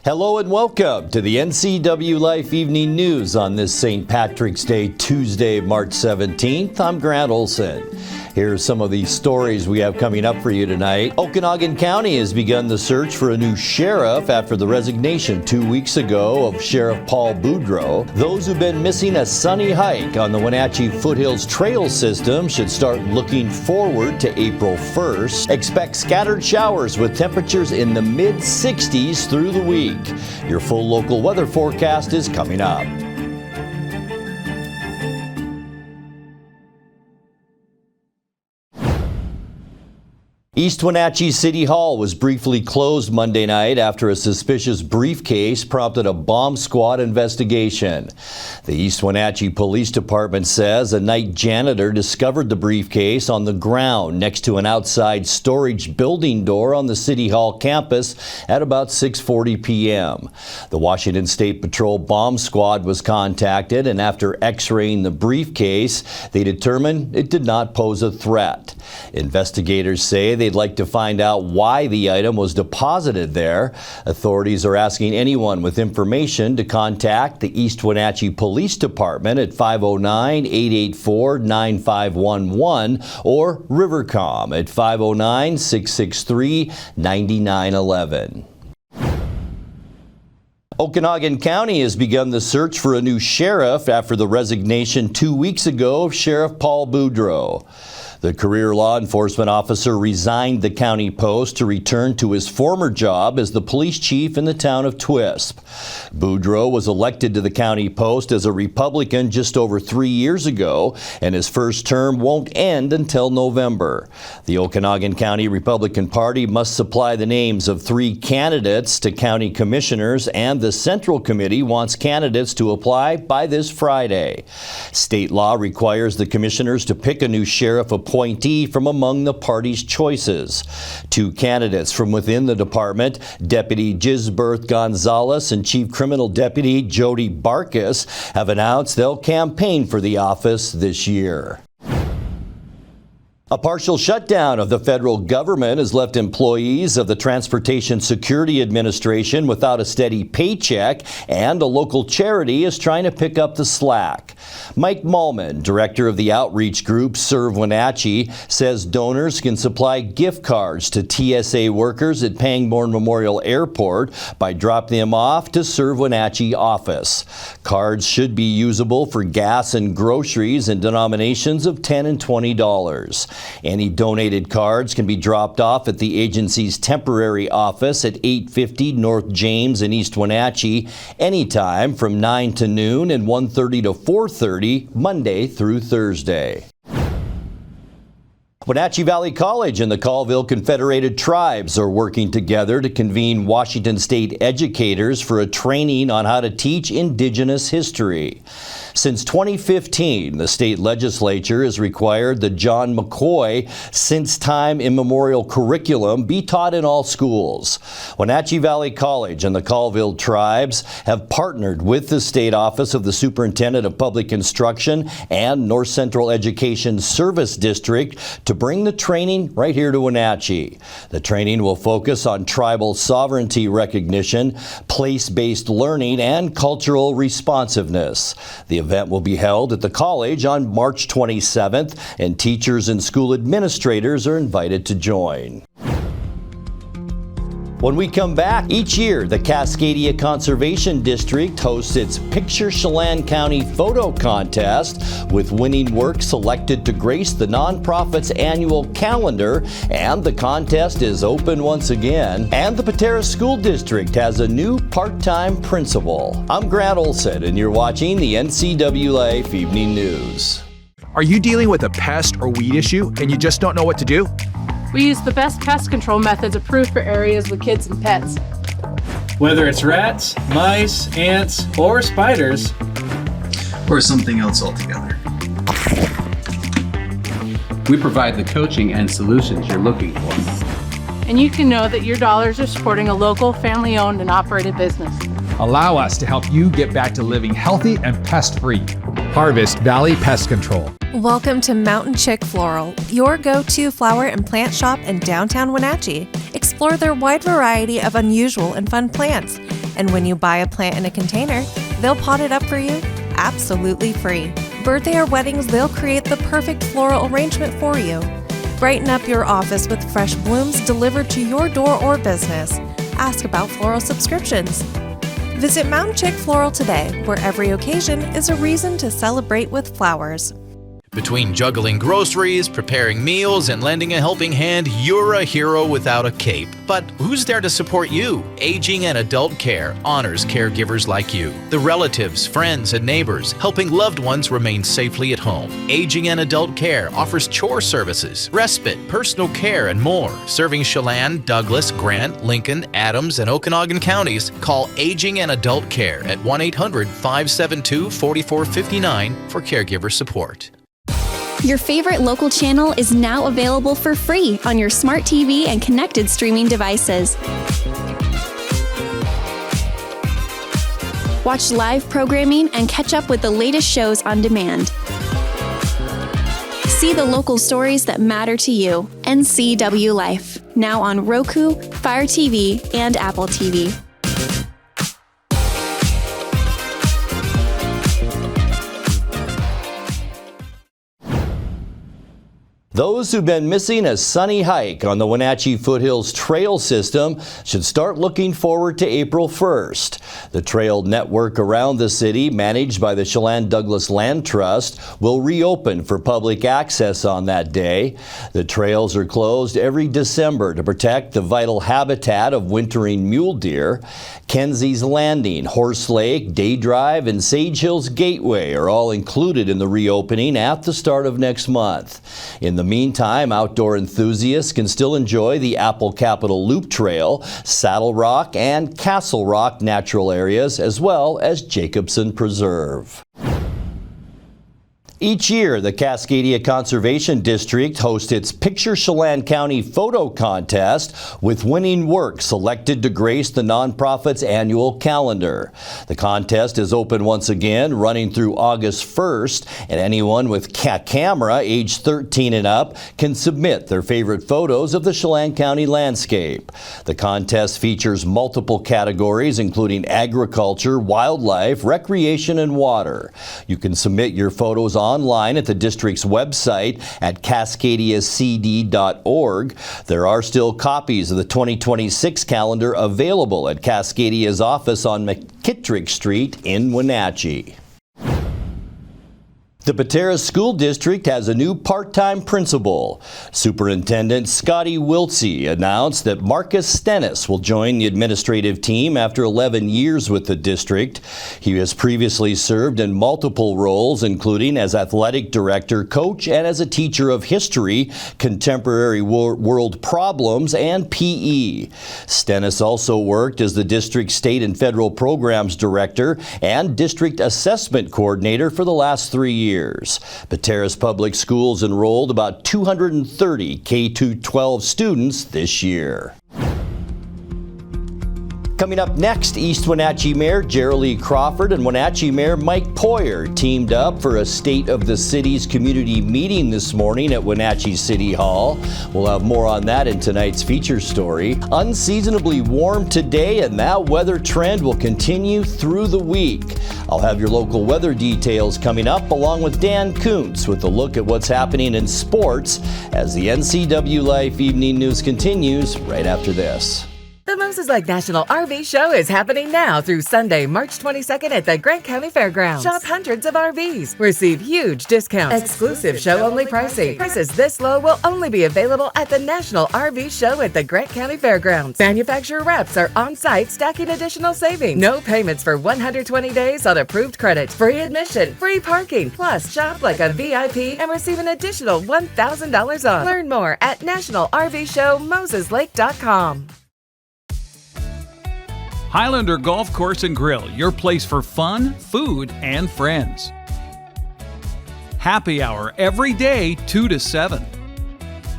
Hello and welcome to the NCWLIFE Evening News on this St. Patrick's Day, Tuesday, March 17th. I'm Grant Olson. Here's some of the stories we have coming up for you tonight. Okanogan County has begun the search for a new sheriff after the resignation 2 weeks ago of Sheriff Paul Budrow. Those who've been missing a sunny hike on the Wenatchee Foothills Trail System should start looking forward to April 1st. Expect scattered showers with temperatures in the mid-60s through the week. Your full local weather forecast is coming up. East Wenatchee City Hall was briefly closed Monday night after a suspicious briefcase prompted a bomb squad investigation. The East Wenatchee Police Department says a night janitor discovered the briefcase on the ground next to an outside storage building door on the City Hall campus at about 6:40 p.m. The Washington State Patrol bomb squad was contacted, and after x-raying the briefcase, they determined it did not pose a threat. Investigators say they'd like to find out why the item was deposited there. Authorities are asking anyone with information to contact the East Wenatchee Police Department at 509-884-9511 or Rivercom at 509-663-9911. Okanogan County has begun the search for a new sheriff after the resignation 2 weeks ago of Sheriff Paul Budrow. The career law enforcement officer resigned the county post to return to his former job as the police chief in the town of Twisp. Budrow was elected to the county post as a Republican just over 3 years ago, and his first term won't end until November. The Okanogan County Republican Party must supply the names of 3 candidates to county commissioners, and the Central Committee wants candidates to apply by this Friday. State law requires the commissioners to pick a new sheriff appointee from among the party's choices. 2 candidates from within the department, Deputy Gisberth Gonzalez and Chief Criminal Deputy Jody Barkus, have announced they'll campaign for the office this year. A partial shutdown of the federal government has left employees of the Transportation Security Administration without a steady paycheck, and a local charity is trying to pick up the slack. Mike Malman, director of the outreach group Serve Wenatchee, says donors can supply gift cards to TSA workers at Pangborn Memorial Airport by dropping them off to Serve Wenatchee office. Cards should be usable for gas and groceries in denominations of $10 and $20. Any donated cards can be dropped off at the agency's temporary office at 850 North James in East Wenatchee anytime from 9 to noon and 1:30 to 4:30 Monday through Thursday. Wenatchee Valley College and the Colville Confederated Tribes are working together to convene Washington State educators for a training on how to teach Indigenous history. Since 2015, the state legislature has required the John McCoy Since Time Immemorial curriculum be taught in all schools. Wenatchee Valley College and the Colville Tribes have partnered with the State Office of the Superintendent of Public Instruction and North Central Education Service District to bring the training right here to Wenatchee. The training will focus on tribal sovereignty recognition, place-based learning, and cultural responsiveness. The event will be held at the college on March 27th, and teachers and school administrators are invited to join. When we come back, each year the Cascadia Conservation District hosts its Picture Chelan County photo contest, with winning work selected to grace the nonprofit's annual calendar, and the contest is open once again. And the Patera School District has a new part-time principal. I'm Grant Olson, and you're watching the NCWLIFE Evening News. Are you dealing with a pest or weed issue and you just don't know what to do? We use the best pest control methods approved for areas with kids and pets. Whether it's rats, mice, ants, or spiders, or something else altogether, we provide the coaching and solutions you're looking for. And you can know that your dollars are supporting a local, family-owned and operated business. Allow us to help you get back to living healthy and pest-free. Harvest Valley Pest Control. Welcome to Mountain Chick Floral, your go-to flower and plant shop in downtown Wenatchee. Explore their wide variety of unusual and fun plants. And when you buy a plant in a container, they'll pot it up for you absolutely free. Birthday or weddings, they'll create the perfect floral arrangement for you. Brighten up your office with fresh blooms delivered to your door or business. Ask about floral subscriptions. Visit Mountain Chick Floral today, where every occasion is a reason to celebrate with flowers. Between juggling groceries, preparing meals, and lending a helping hand, you're a hero without a cape. But who's there to support you? Aging and Adult Care honors caregivers like you, the relatives, friends, and neighbors, helping loved ones remain safely at home. Aging and Adult Care offers chore services, respite, personal care, and more. Serving Chelan, Douglas, Grant, Lincoln, Adams, and Okanogan counties, call Aging and Adult Care at 1-800-572-4459 for caregiver support. Your favorite local channel is now available for free on your smart TV and connected streaming devices. Watch live programming and catch up with the latest shows on demand. See the local stories that matter to you. NCWLIFE, now on Roku, Fire TV, and Apple TV. Those who've been missing a sunny hike on the Wenatchee Foothills Trail System should start looking forward to April 1st. The trail network around the city, managed by the Chelan Douglas Land Trust, will reopen for public access on that day. The trails are closed every December to protect the vital habitat of wintering mule deer. Kenzie's Landing, Horse Lake, Day Drive, and Sage Hills Gateway are all included in the reopening at the start of next month. In the meantime, outdoor enthusiasts can still enjoy the Apple Capitol Loop Trail, Saddle Rock, and Castle Rock natural areas, as well as Jacobson Preserve. Each year, the Cascadia Conservation District hosts its Picture Chelan County photo contest with winning work selected to grace the nonprofit's annual calendar. The contest is open once again, running through August 1st, and anyone with a camera age 13 and up can submit their favorite photos of the Chelan County landscape. The contest features multiple categories, including agriculture, wildlife, recreation, and water. You can submit your photos online at the district's website at cascadiacd.org. There are still copies of the 2026 calendar available at Cascadia's office on McKittrick Street in Wenatchee. The Pateras School District has a new part-time principal. Superintendent Scotty Wiltsey announced that Marcus Stennis will join the administrative team after 11 years with the district. He has previously served in multiple roles, including as athletic director, coach, and as a teacher of history, contemporary world problems, and PE. Stennis also worked as the district's state and federal programs director and district assessment coordinator for the last 3 years. Pateras Public Schools enrolled about 230 K-12 students this year. Coming up next, East Wenatchee Mayor Geraldine Crawford and Wenatchee Mayor Mike Poyer teamed up for a State of the City's community meeting this morning at Wenatchee City Hall. We'll have more on that in tonight's feature story. Unseasonably warm today, and that weather trend will continue through the week. I'll have your local weather details coming up, along with Dan Kuntz with a look at what's happening in sports as the NCWLIFE Evening News continues right after this. The Moses Lake National RV Show is happening now through Sunday, March 22nd at the Grant County Fairgrounds. Shop hundreds of RVs. Receive huge discounts. Exclusive show-only pricing. Prices this low will only be available at the National RV Show at the Grant County Fairgrounds. Manufacturer reps are on site stacking additional savings. No payments for 120 days on approved credits. Free admission. Free parking. Plus, shop like a VIP and receive an additional $1,000 off. Learn more at nationalrvshowmoseslake.com. Highlander Golf Course and Grill, your place for fun, food, and friends. Happy hour every day, 2 to 7.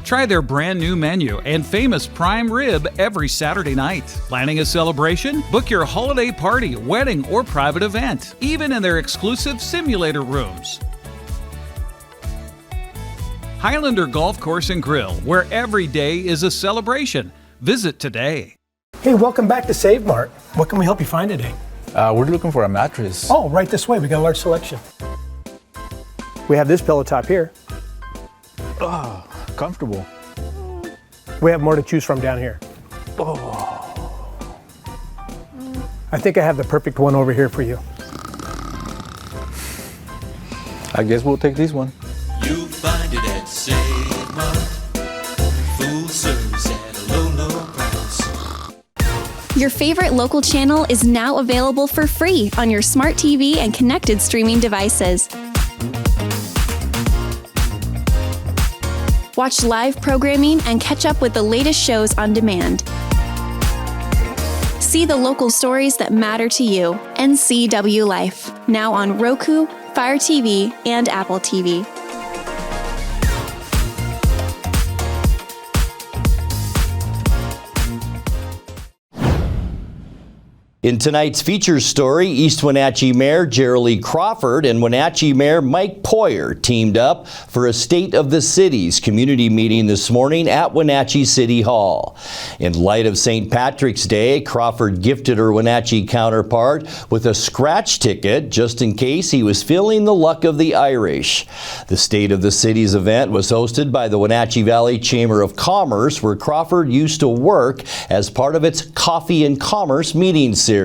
Try their brand new menu and famous prime rib every Saturday night. Planning a celebration? Book your holiday party, wedding, or private event, even in their exclusive simulator rooms. Highlander Golf Course and Grill, where every day is a celebration. Visit today. Hey, welcome back to Save Mart. What can we help you find today? We're looking for a mattress. Oh, right this way. We got a large selection. We have this pillow top here. Oh, comfortable. We have more to choose from down here. Oh. I think I have the perfect one over here for you. I guess we'll take this one. You'll find it at Save Mart. Full service at a low, low price. Your favorite local channel is now available for free on your smart TV and connected streaming devices. Watch live programming and catch up with the latest shows on demand. See the local stories that matter to you. NCWLIFE, now on Roku, Fire TV, and Apple TV. In tonight's feature story, East Wenatchee Mayor Geraldine Crawford and Wenatchee Mayor Mike Poyer teamed up for a State of the Cities community meeting this morning at Wenatchee City Hall. In light of St. Patrick's Day, Crawford gifted her Wenatchee counterpart with a scratch ticket just in case he was feeling the luck of the Irish. The State of the Cities event was hosted by the Wenatchee Valley Chamber of Commerce, where Crawford used to work as part of its Coffee and Commerce meeting series.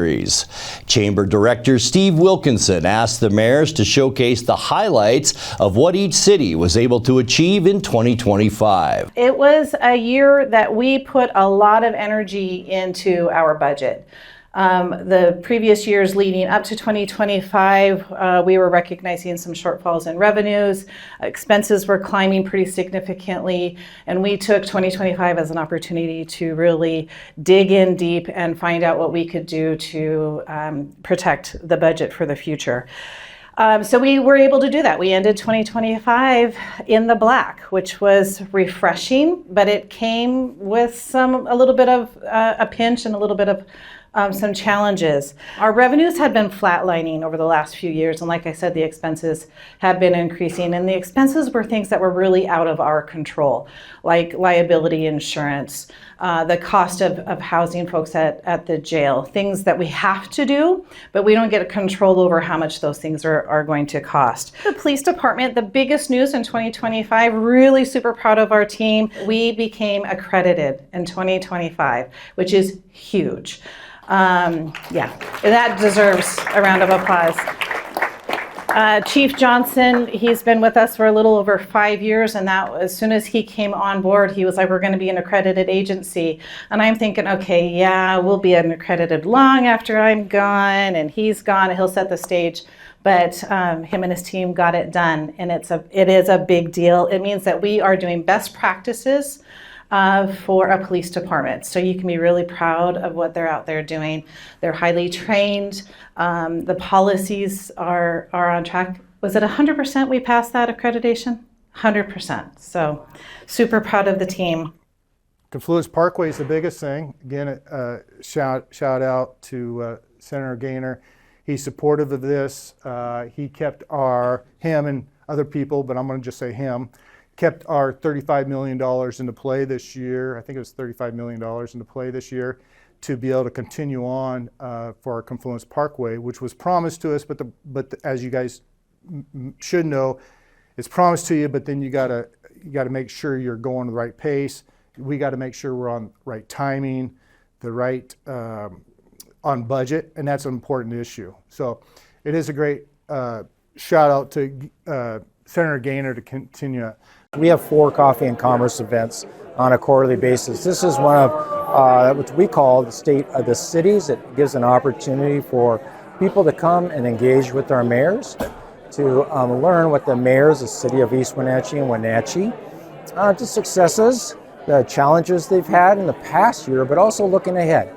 Chamber Director Steve Wilkinson asked the mayors to showcase the highlights of what each city was able to achieve in 2025. It was a year that we put a lot of energy into our budget. The previous years leading up to 2025, we were recognizing some shortfalls in revenues. Expenses were climbing pretty significantly, and we took 2025 as an opportunity to really dig in deep and find out what we could do to protect the budget for the future. So we were able to do that. We ended 2025 in the black, which was refreshing, but it came with a little bit of a pinch and a little bit of some challenges. Our revenues had been flatlining over the last few years, and like I said, the expenses have been increasing, and the expenses were things that were really out of our control, like liability insurance, the cost of housing folks at the jail, things that we have to do, but we don't get control over how much those things are going to cost. The police department, the biggest news in 2025, really super proud of our team. We became accredited in 2025, which is huge. That deserves a round of applause. Chief Johnson, he's been with us for a little over 5 years, and that as soon as he came on board, he was like, we're going to be an accredited agency. And I'm thinking, okay, yeah, we'll be an accredited long after I'm gone, and he's gone, and he'll set the stage. But him and his team got it done, and it is a big deal. It means that we are doing best practices for a police department. So you can be really proud of what they're out there doing. They're highly trained. The policies are on track. Was it 100% we passed that accreditation? 100%. So super proud of the team. Confluence Parkway is the biggest thing. Again, shout out to Senator Gaynor. He's supportive of this. He kept him and other people, but I'm going to just say him, kept our $35 million into play this year. I think it was $35 million into play this year to be able to continue on for our Confluence Parkway, which was promised to us, but as you guys should know, it's promised to you, but then you gotta make sure you're going the right pace. We got to make sure we're on right timing, the right on budget, and that's an important issue. So it is a great shout out to Senator Gaynor to continue. We have 4 Coffee and Commerce events on a quarterly basis. This is one of what we call the State of the Cities. It gives an opportunity for people to come and engage with our mayors, to learn what the mayors of the city of East Wenatchee and Wenatchee, the successes, the challenges they've had in the past year, but also looking ahead.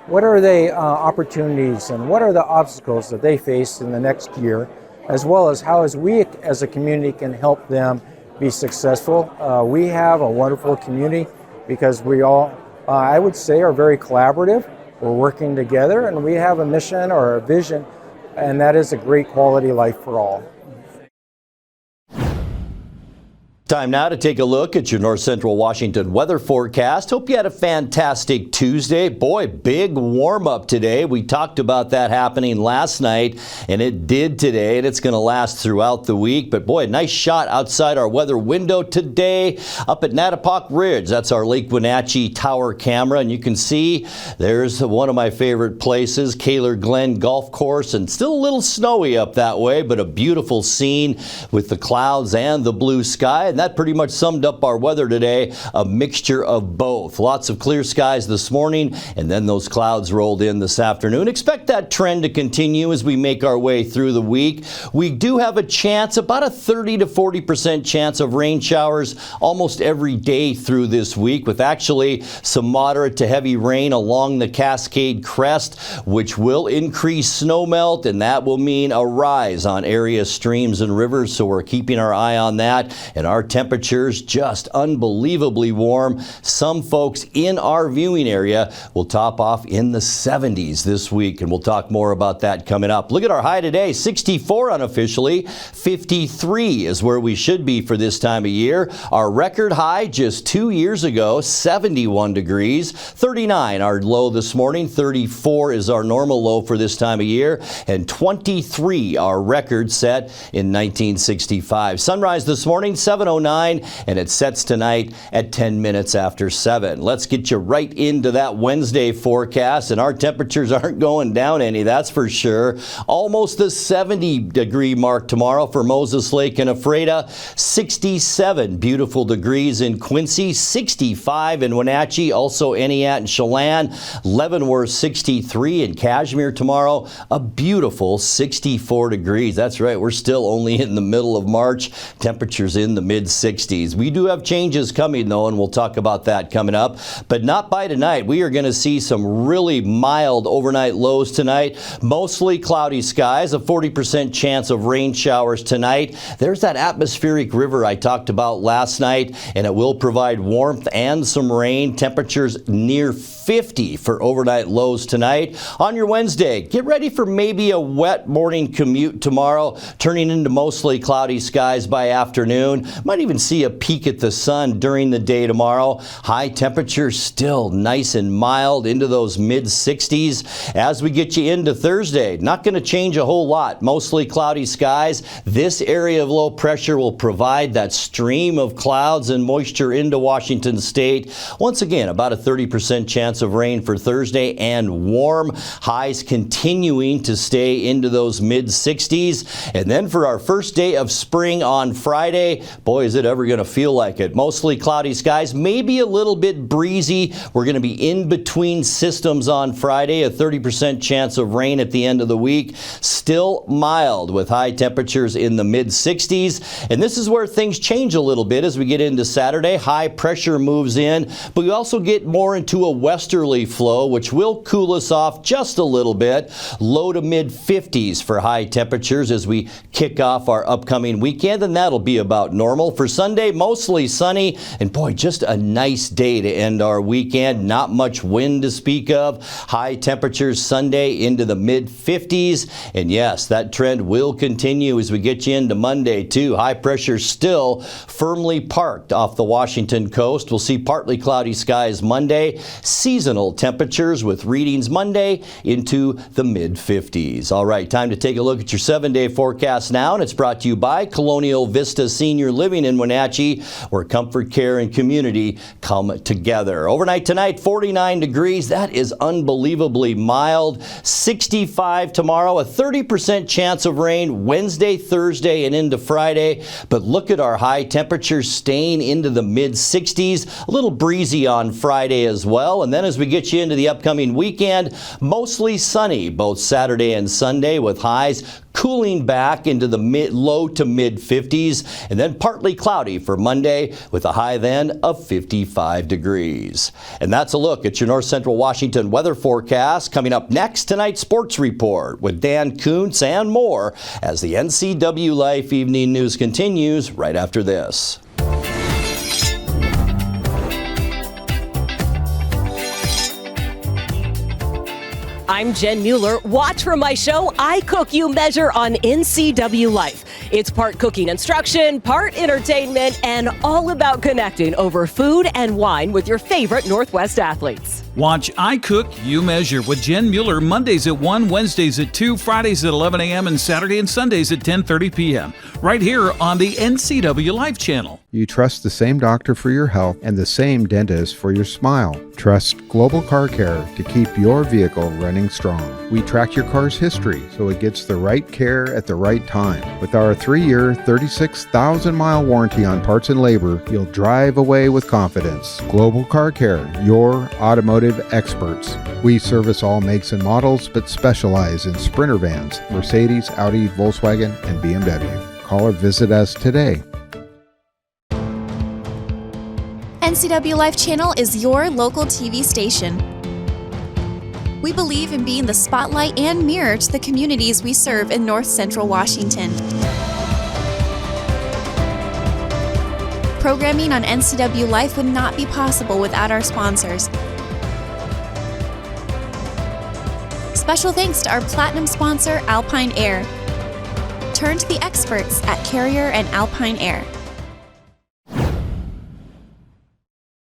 What are the opportunities and what are the obstacles that they face in the next year, as well as how as we as a community can help them be successful. We have a wonderful community because we all, I would say, are very collaborative. We're working together and we have a mission or a vision, and that is a great quality life for all. Time now to take a look at your North Central Washington weather forecast. Hope you had a fantastic Tuesday. Boy, big warm up today. We talked about that happening last night, and it did today, and it's going to last throughout the week. But boy, nice shot outside our weather window today up at Nattipock Ridge. That's our Lake Wenatchee tower camera, and you can see there's one of my favorite places, Kaler Glen Golf Course, and still a little snowy up that way, but a beautiful scene with the clouds and the blue sky. And that pretty much summed up our weather today, a mixture of both. Lots of clear skies this morning, and then those clouds rolled in this afternoon. Expect that trend to continue as we make our way through the week. We do have a chance, about a 30 to 40% chance of rain showers almost every day through this week, with actually some moderate to heavy rain along the Cascade Crest, which will increase snow melt, and that will mean a rise on area streams and rivers. So we're keeping our eye on that, and our temperatures just unbelievably warm. Some folks in our viewing area will top off in the 70s this week, and we'll talk more about that coming up. Look at our high today, 64 unofficially, 53 is where we should be for this time of year. Our record high just 2 years ago, 71 degrees, 39 our low this morning, 34 is our normal low for this time of year, and 23 our record set in 1965. Sunrise this morning, 7:09, and it sets tonight at 10 minutes after 7. Let's get you right into that Wednesday forecast, and our temperatures aren't going down any, that's for sure. Almost the 70-degree mark tomorrow for Moses Lake and Ephrata, 67 beautiful degrees in Quincy, 65 in Wenatchee, also Eniat and Chelan, Leavenworth 63 in Cashmere tomorrow, a beautiful 64 degrees. That's right, we're still only in the middle of March, temperatures in the mid-60s. We do have changes coming though, and we'll talk about that coming up, but not by tonight. We are going to see some really mild overnight lows tonight, mostly cloudy skies, a 40% chance of rain showers tonight. There's that atmospheric river I talked about last night, and it will provide warmth and some rain. Temperatures near 50 for overnight lows tonight. On your Wednesday, get ready for maybe a wet morning commute tomorrow, turning into mostly cloudy skies by afternoon. Might even see a peek at the sun during the day tomorrow. High temperatures still nice and mild into those mid-60s. As we get you into Thursday, not going to change a whole lot. Mostly cloudy skies. This area of low pressure will provide that stream of clouds and moisture into Washington State. Once again, about a 30% chance of rain for Thursday, and warm. Highs continuing to stay into those mid-60s. And then for our first day of spring on Friday, boy, is it ever going to feel like it. Mostly cloudy skies, maybe a little bit breezy. We're going to be in between systems on Friday, a 30% chance of rain at the end of the week. Still mild with high temperatures in the mid-60s. And this is where things change a little bit as we get into Saturday. High pressure moves in, but we also get more into a westerly flow, which will cool us off just a little bit. Low to mid-50s for high temperatures as we kick off our upcoming weekend, and that'll be about normal. For Sunday, mostly sunny, and boy, just a nice day to end our weekend. Not much wind to speak of. High temperatures Sunday into the mid-50s, and yes, that trend will continue as we get you into Monday too. High pressure still firmly parked off the Washington coast. We'll see partly cloudy skies Monday. Seasonal temperatures with readings Monday into the mid-50s. All right, time to take a look at your 7-day forecast now, and it's brought to you by Colonial Vista Senior Living in Wenatchee, where comfort, care, and community come together. Overnight tonight, 49 degrees. That is unbelievably mild. 65 tomorrow, a 30% chance of rain Wednesday, Thursday, and into Friday. But look at our high temperatures staying into the mid-60s. A little breezy on Friday as well. And then as we get you into the upcoming weekend, mostly sunny both Saturday and Sunday, with highs cooling back into the low to mid-50s, and then partly cloudy for Monday with a high then of 55 degrees. And that's a look at your North Central Washington weather forecast. Coming up next, tonight's sports report with Dan Kuntz and more as the NCWLIFE Evening News continues right after this. I'm Jen Mueller. Watch for my show, I Cook, You Measure on NCWLIFE. It's part cooking instruction, part entertainment, and all about connecting over food and wine with your favorite Northwest athletes. Watch I Cook, You Measure with Jen Mueller Mondays at 1, Wednesdays at 2, Fridays at 11 a.m., and Saturday and Sundays at 10:30 p.m. right here on the NCWLIFE channel. You trust the same doctor for your health and the same dentist for your smile. Trust Global Car Care to keep your vehicle running strong. We track your car's history so it gets the right care at the right time. With our 3-year, 36,000-mile warranty on parts and labor, you'll drive away with confidence. Global Car Care, your automotive experts. We service all makes and models, but specialize in Sprinter vans, Mercedes, Audi, Volkswagen, and BMW. Call or visit us today. NCWLIFE channel is your local TV station. We believe in being the spotlight and mirror to the communities we serve in North Central Washington. Programming on NCWLIFE would not be possible without our sponsors. Special thanks to our platinum sponsor, Alpine Air. Turn to the experts at Carrier and Alpine Air.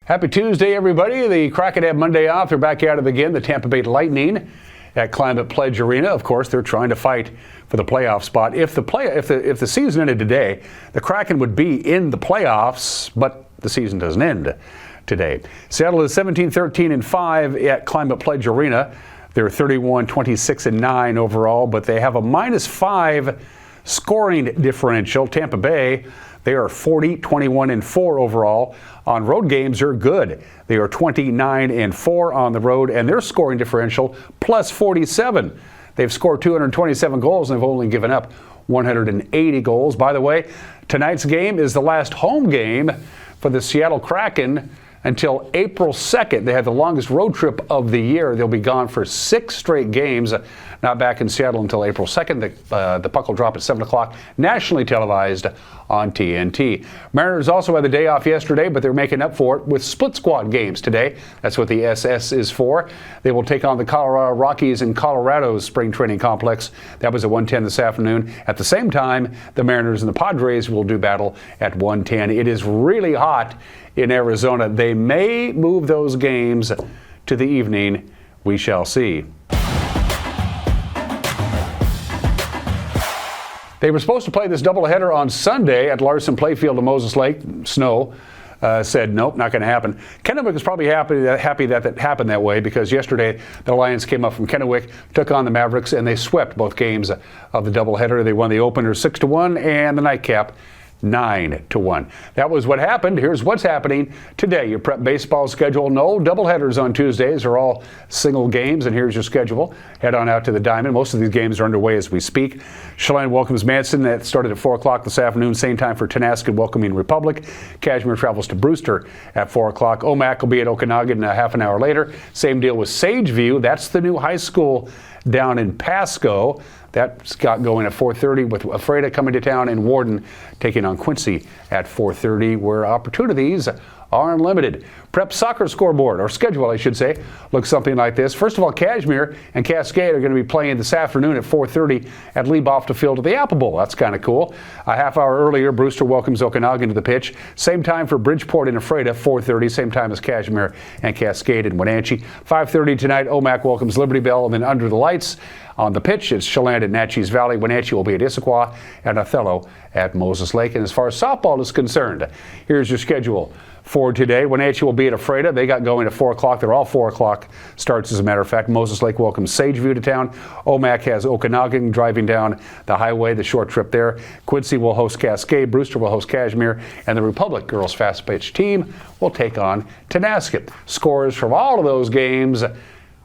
Happy Tuesday, everybody. The Kraken had Monday off. They're back at it again. The Tampa Bay Lightning at Climate Pledge Arena. Of course, they're trying to fight for the playoff spot. If the season ended today, the Kraken would be in the playoffs, but the season doesn't end today. Seattle is 17-13-5 at Climate Pledge Arena. They're 31-26-9 overall, but they have a -5 scoring differential. Tampa Bay, they are 40-21-4 overall. On road games, they're good. They are 29-4 on the road, and their scoring differential +47. They've scored 227 goals, and they've only given up 180 goals. By the way, tonight's game is the last home game for the Seattle Kraken until April 2nd. They have the longest road trip of the year. They'll be gone for 6 straight games. Not back in Seattle until April 2nd. The puck will drop at 7 o'clock, nationally televised on TNT. Mariners also had the day off yesterday, but they're making up for it with split squad games today. That's what the SS is for. They will take on the Colorado Rockies in Colorado's spring training complex. That was at 1:10 this afternoon. At the same time, the Mariners and the Padres will do battle at 1:10. It is really hot in Arizona. They may move those games to the evening. We shall see. They were supposed to play this doubleheader on Sunday at Larson Playfield in Moses Lake. Snow said, nope, not going to happen. Kennewick is probably happy that it happened that way, because yesterday the Lions came up from Kennewick, took on the Mavericks, and they swept both games of the doubleheader. They won the opener 6-1 and the nightcap 9-1. That was what happened. Here's what's happening today. Your prep baseball schedule. No doubleheaders on Tuesdays. They're all single games, and here's your schedule. Head on out to the Diamond. Most of these games are underway as we speak. Chelan welcomes Manson. That started at 4 o'clock this afternoon. Same time for Tenasket welcoming Republic. Cashmere travels to Brewster at 4 o'clock. OMAC will be at Okanogan a half an hour later. Same deal with Sageview. That's the new high school down in Pasco. That's got going at 4:30 with Ephrata coming to town, and Warden taking on Quincy at 4:30, where opportunities are unlimited. Prep soccer scoreboard, or schedule I should say, looks something like this. First of all, Cashmere and Cascadia are going to be playing this afternoon at 4:30 at Lee-Bofta Field of the Apple Bowl. That's kind of cool. A half hour earlier, Brewster welcomes Okanogan to the pitch. Same time for Bridgeport and Ephrata, 4:30, same time as Cashmere and Cascade in Wenatchee. 5:30 tonight, OMAC welcomes Liberty Bell, and then under the lights on the pitch, it's Chelan at Natchez Valley. Wenatchee will be at Issaquah, and Othello at Moses Lake. And as far as softball is concerned, here's your schedule for today. Wenatchee will be at Ephrata. They got going at 4 o'clock. They're all 4 o'clock starts, as a matter of fact. Moses Lake welcomes Sageview to town. OMAC has Okanogan driving down the highway, the short trip there. Quincy will host Cascade. Brewster will host Cashmere. And the Republic girls fast pitch team will take on Tenasket. Scores from all of those games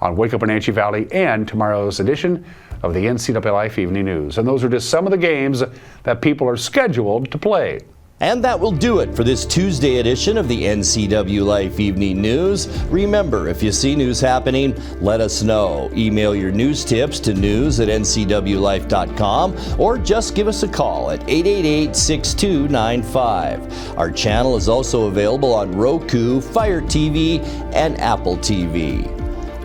on Wake Up Wenatchee Valley and tomorrow's edition of the NCWLIFE Evening News. And those are just some of the games that people are scheduled to play. And that will do it for this Tuesday edition of the NCWLIFE Evening News. Remember, if you see news happening, let us know. Email your news tips to news@ncwlife.com or just give us a call at 888-6295. Our channel is also available on Roku, Fire TV, and Apple TV.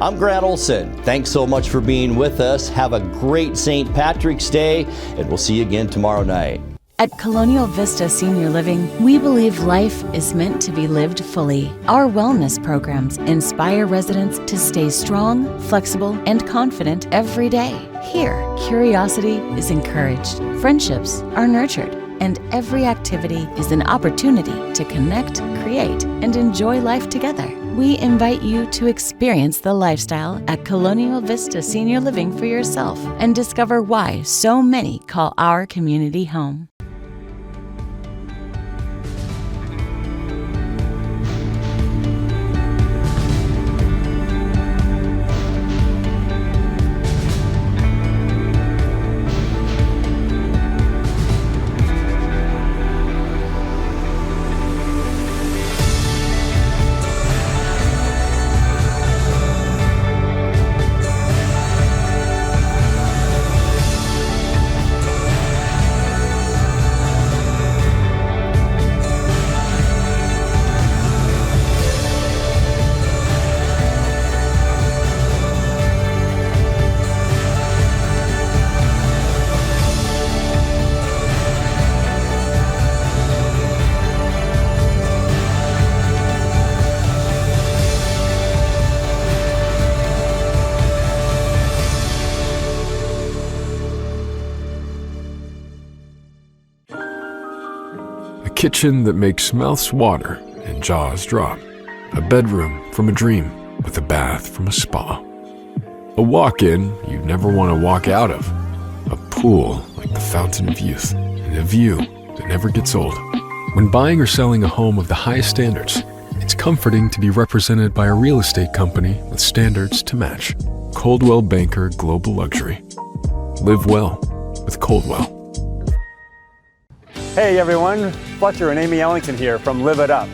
I'm Grant Olson. Thanks so much for being with us. Have a great St. Patrick's Day, and we'll see you again tomorrow night. At Colonial Vista Senior Living, we believe life is meant to be lived fully. Our wellness programs inspire residents to stay strong, flexible, and confident every day. Here, curiosity is encouraged, friendships are nurtured, and every activity is an opportunity to connect, create, and enjoy life together. We invite you to experience the lifestyle at Colonial Vista Senior Living for yourself and discover why so many call our community home. Kitchen that makes mouths water and jaws drop. A bedroom from a dream with a bath from a spa. A walk-in you'd never want to walk out of. A pool like the fountain of youth. And a view that never gets old. When buying or selling a home of the highest standards, it's comforting to be represented by a real estate company with standards to match. Coldwell Banker Global Luxury. Live well with Coldwell. Hey everyone, Fletcher and Amy Ellington here from Live It Up.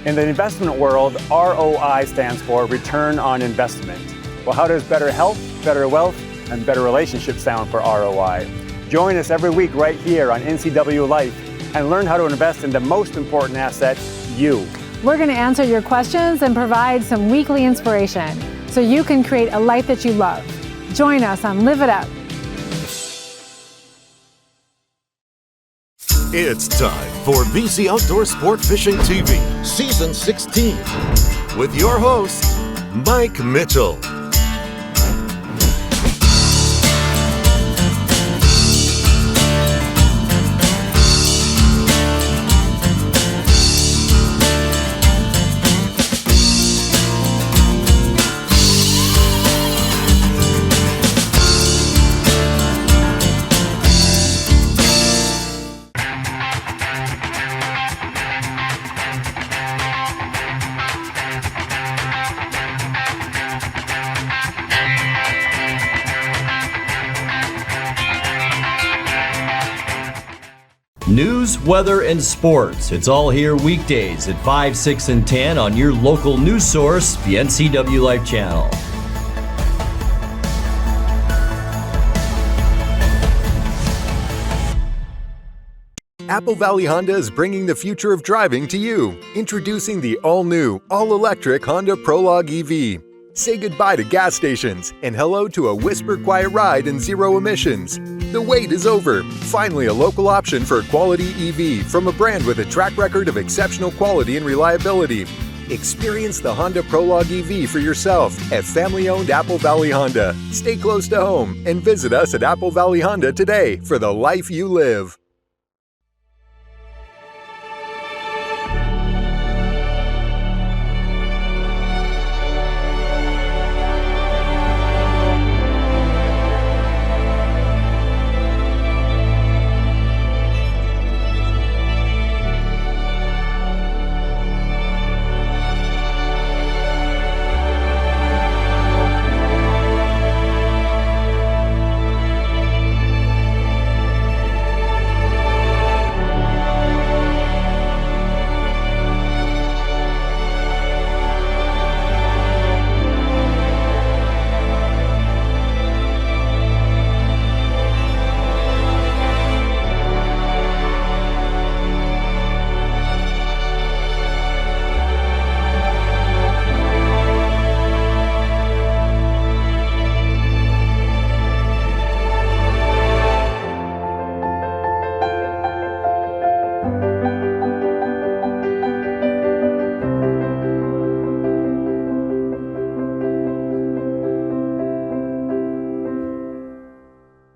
In the investment world, ROI stands for Return on Investment. Well, how does better health, better wealth, and better relationships sound for ROI? Join us every week right here on NCWLIFE and learn how to invest in the most important asset, you. We're going to answer your questions and provide some weekly inspiration so you can create a life that you love. Join us on Live It Up. It's time for BC Outdoor Sport Fishing TV, Season 16, with your host, Mike Mitchell. News, weather, and sports. It's all here weekdays at 5, 6, and 10 on your local news source, the NCWLIFE channel. Apple Valley Honda is bringing the future of driving to you. Introducing the all-new, all-electric Honda Prologue EV. Say goodbye to gas stations and hello to a whisper-quiet ride and zero emissions. The wait is over. Finally, a local option for a quality EV from a brand with a track record of exceptional quality and reliability. Experience the Honda Prologue EV for yourself at family-owned Apple Valley Honda. Stay close to home and visit us at Apple Valley Honda today for the life you live.